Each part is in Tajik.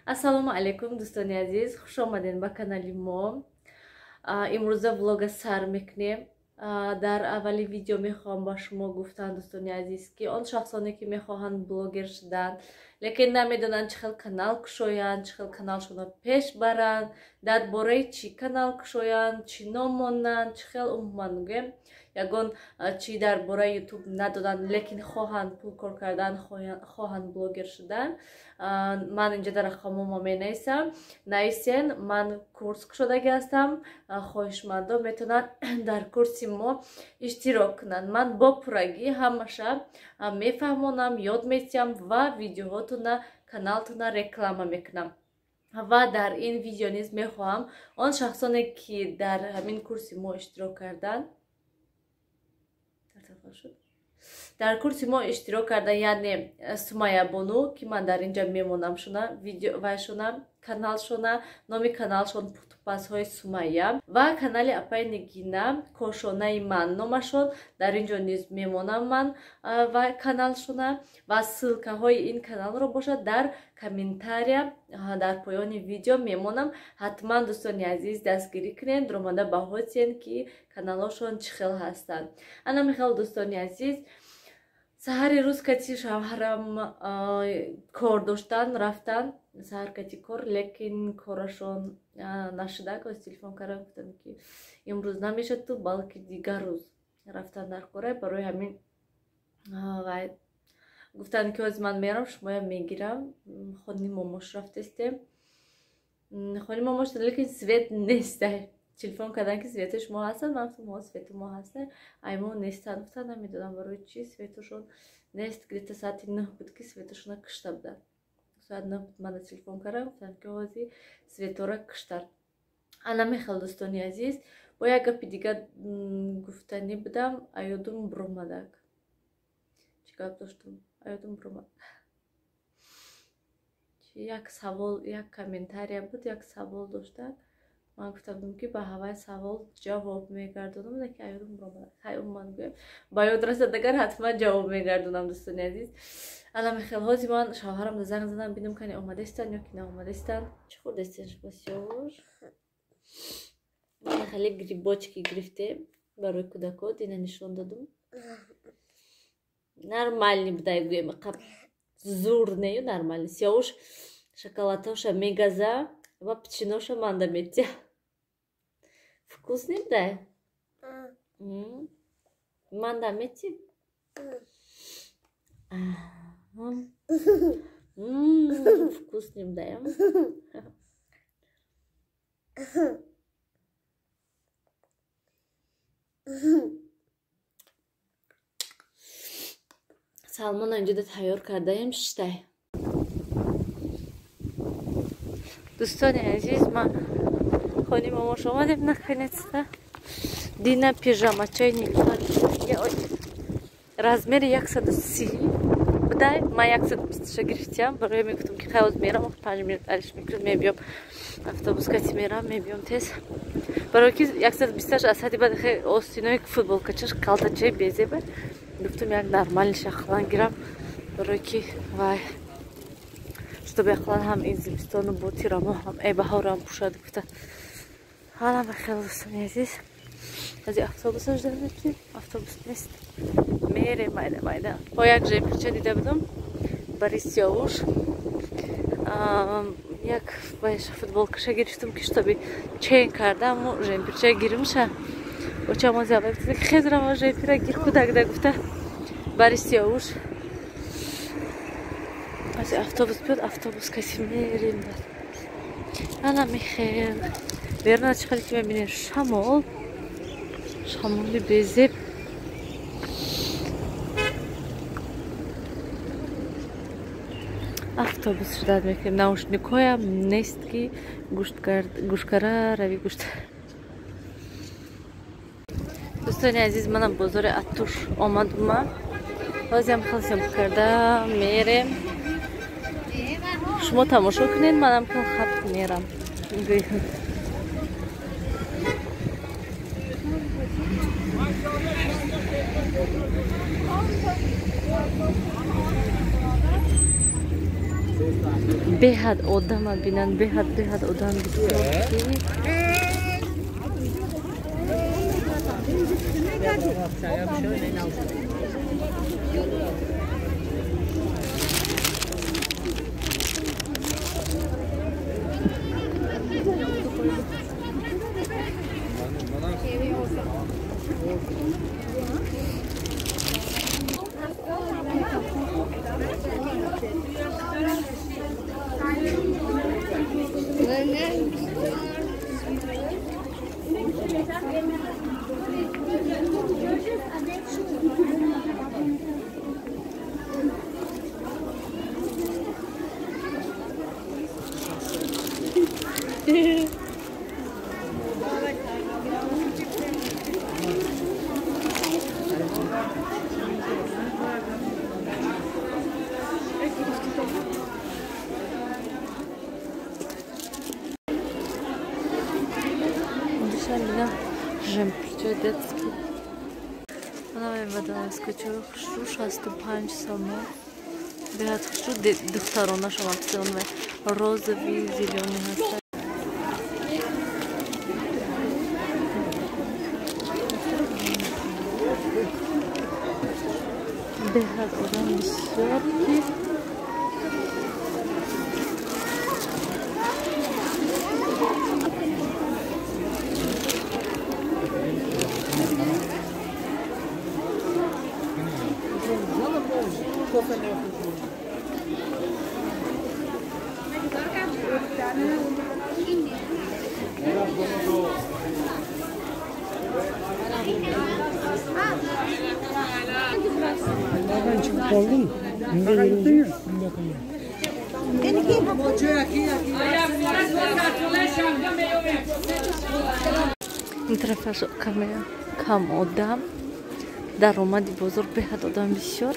Ассалому алейкум дӯстони азиз, хуш омадед ба канали мо. Имрӯза влога сар мекунем. Дар аввали видео мехоҳам ба шумо гуфтан дӯстони азиз ки он шахсоне ки мехоҳанд блогер шудан лекин намедонанд чӣ хел канал кушоянд, чӣ хел каналшонро пеш баранд, дар бораи чӣ канал кушоянд, чӣ ном монанд, чӣ хел умуман мегӯем ягон чӣ дар бораи ютуб надонанд лекин хоҳанд пул кор кардан, хоҳанд блогер шудан. Ман инҷа дар хамомо менависам. Нависен, ман курс кушодаги ҳастам. Хоҳишмандон метавонанд дар курси мо иштирок кунанд. Ман бо пуррагӣ ҳамаша мефаҳмонам, ёд метиҳам ва видеоҳотуна каналтуна реклама мекунам. Ва дар ин видео низ мехоҳам он шахсоне ки дар ҳамин курси мо иштирок карданд, дар курси мо иштирок карда, яъне Сумайя Бону ки ман дар инҷа мемонам шуна видеовайшона каналшона, номи каналшон Пухтупазҳои Сумайя ва канали Апай Нигина Кошонаи ман номашон дар инҷо низ мемонам ман ва каналшона ва ссилкаҳои ин каналро бошад дар комментария дар поёни видео мемонам. Ҳатман дӯстони азиз дастгирӣ кунед, ромада баҳосен ки каналҳошон чӣ хел ҳастанд. Ана михел дӯстони азиз, саҳари рӯз кати шавҳарам кор доштан, рафтан саҳар кати кор, лекин корашон нашуда, коз телефон кардан гуфтанд ки имрӯз намешаду, балки дигар рӯз рафтан дар кора. Барои ҳамин гуфтанд ки ҳозир ман мерам, шумоям мегирам. хони момош рафтестем, хони момош, лекин свет нестай. Телефон кардан ки свети шумо ҳастад, ман гуфтам мо свети мо ҳастад, аймо нестан. Гуфтанд намедонам барои чӣ светошон нест. Где-то саати 9 буд ки светошона кишта буданд. Соат 9 буд мана телефон кардам, гуфтанд ки ҳозир светора киштанд. Ана мехел дӯстони азиз, бо як гапи дигар гуфтанӣ будам, аёдум буромадак. Чӣ гап доштум? Аёдум буромад. Як савол, як комментария буд, як савол доштак. Ман гуфтам ки ба ҳавай савол ҷавоб мегардонам, лекин аёдум буромад. Хай уман гӯем, ба ёд расад агар ҳатман ҷавоб мегардонам дӯстони азиз. Ана мехел ҳозир ман шавҳарамро занг задам бинам кани омадастанд ё ки наомадастанд. Чӣ хӯрдастен шумо сиёр? Ман хеле грибочки гирифтем барои кӯдако, дина нишон додум. Нормальни будай гӯем, қаб зур нею нормальни. Сиёвуш шоколадоша мегаза ва печеноша манда метия. Вкусный будай? Манда мети? Вкусный будай. Салмона инҷода тайёр кардаем, шиштай. Дӯстони азиз, ман хони момош омадем наконец-то. Дина пижамачаи нилфар размери 130 будай, ман 120 гирифтам. Барои мегуфтам ки хай ҳозир мерам, 5 минут алиш мекунам, мебиём автобус кати мерам, мебиём тез. Барои ки 120 аз ҳадди бад остинои футболкачаш қалтачаи безеба. Гуфтам як нормальни шахлан гирам, барои ки вай чтобы яхлан ҳам ин зимистону ботирамо ҳам баҳорам пушад гуфта. Ҳана бахел дӯстони азиз, аз автобус ждам метавонем, автобус нест. Мерем майда. Ҳо як жемпирча дида будам бари сиёвуш. Як футболкаша гирифтам ки чтобы чен кардам, жемпирча гиримша. Очамо зяба гуфта ки хезрама жемпира гир кӯдак да гуфта бари сиёвуш. Аз автобус биёд, автобус каси мерем. Ана мехел. Верно, чӣ хеле ки мебинем шамол. Шамоли безеб. Автобус шудад мекунем. Наушникҳоям нест ки гӯшкара рави гӯшт. Дӯстони азиз, манам бозори Атуш омадум. ҳозирам халсам карда мерем. Шумо тамошо кунед, манам кал хаб мерам. беҳад одама бинанд, беҳад одам бисёр. Жемпирча детский. Она вода скачала хшу 65 сама. Беат хшу духтарона шама псион розовый, зеленый хаста. Беат одан бисёр ки Oldun mu? Интересно, камера кам одам дар омади бозор беҳад одам бисёр.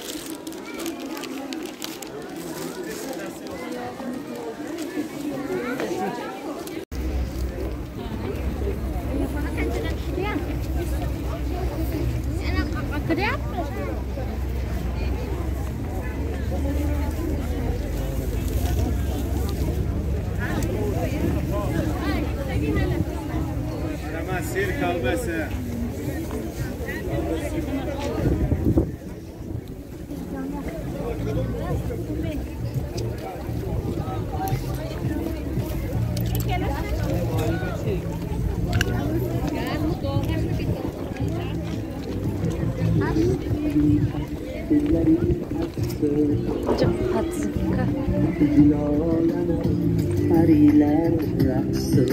Sir kalbası. Çok hatzıka. Hariler raksı.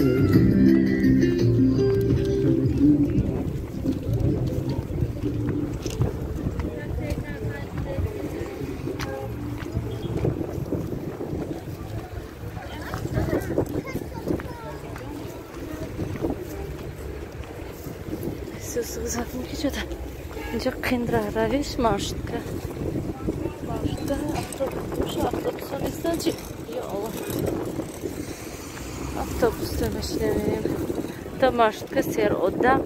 Zaten şurada. Çok kındıra reis marştka. Marştka avtobusun istancı. Ya Allah. Avtobüste meşlevim. Ta marştka ser oda.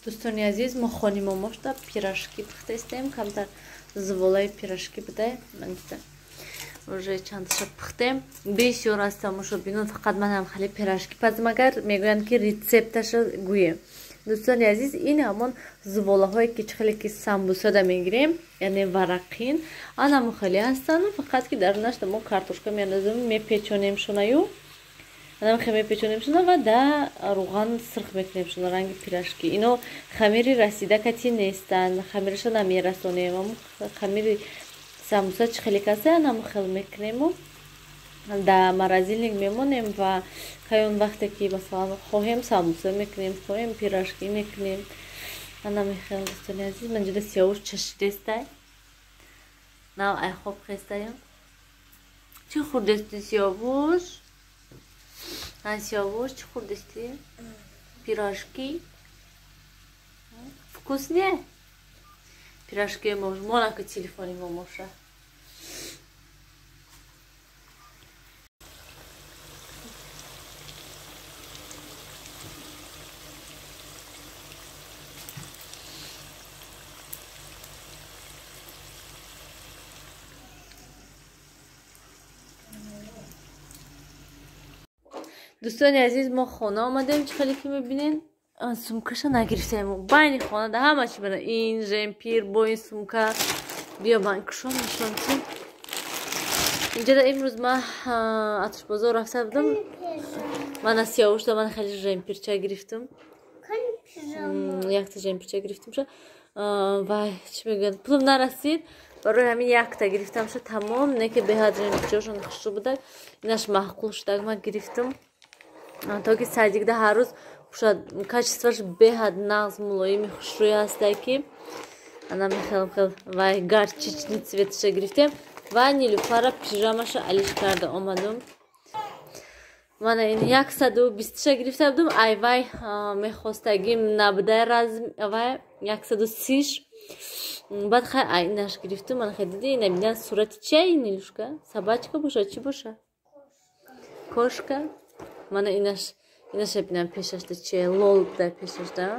Do'stoni aziz, ma xonima moshda pirashki puxta istayim. Kamtar zvolay pirashki buday. Manda уже чандша пухтем бисёр астам мушобинон фақат ман ҳам хеле пирашки пазм агар мегӯянд ки рецепташа гӯем. дӯстони азиз ин ҳамон зуволаҳое ки хеле ки самбусада мегирем, яъне варақин, анам хеле ҳастанд, фақат ки дарунаш мо картошка меандозем, мепечонем шунаю, анам хеле мепечонем шуна ва да руған сирх мекунем шуна ранги пирашки. Ино хамири расида кати нестанд, хамираша намерасонем, хамири самбуса чихеле касе анам хел мекунем да морозильник мемонем ва каён вақте ки масалан хоҳем самбуса мекунем, хоҳем пирашки мекунем. Анам хел дӯстони азиз, ман ҷуда сиёвуш чашидестай нав ай хоб хестаям. Чӣ хурдести сиёвуш? Ай сиёвуш чӣ хурдести? Пирашки? Вкусне? Пирашки монако телефони момоша. دوستان عزیز ما خانه آمدیم. چه خیلی که میبینین سومکش نگرفتیم بین خانه ده همه چی بنا این ژمپیر با این سومکه بیا من کشم نشان چون اینجا ده امروز من عطر بازار رفته بودم من از سیاوش ده من خیلی ژمپیرچه گرفتم یک تا ژمپیرچه گرفتم شد و چی میگن پولم نرسید برای همین یک تا گرفتم شد تمام نه که به حد ژمپیرچه‌شون خوش بودن اینش معقول شد من گرفتم تا که سعی ده هر روز شاید качествоش به حد نغز ملایمی خوشروی هسته که انا خیلی و گارچیچنی цветش گرفتم و نیلوفر پیژامش علیش کرده آمدم من این 120 گرفته بودم ای وای میخواستگیم نبوده رزم و 130 بعد خیلی اینش گرفتم من خیلی دیدی نمیدن صورت چیه این نیلوشکا سباچکا باشه چی باشه کوشکا من اینش ببینم پیشش ده چیه لول ده پیشش ده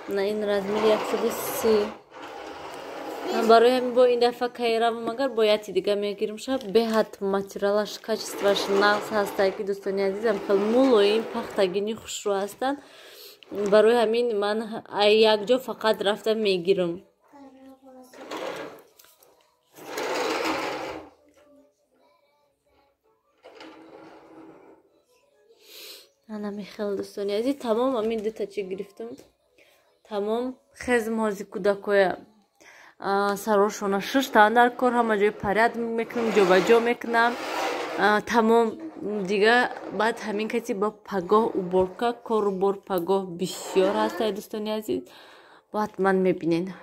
نه این رزمیل 130 برای همین با این دفعه کایرم مگر باید دیگه میگیرم شد به حد ماتریالش کачествоش نقص هسته که دوستان عزیزم خیلی مولویم پختگینی خوشرو هستن برای همین من یک جا فقط رفتم میگیرم انا میخیل دوستانی عزیز تمام همین دو تا چی گرفتم تمام خزم هازی کودکوی سراشونا شش تا در کار همه جای پرید میکنم جا با جا میکنم تمام دیگه بعد همین کسی با پگاه و برکه کار بر پگاه بسیار هست دوستانی عزیز بعد من میبینین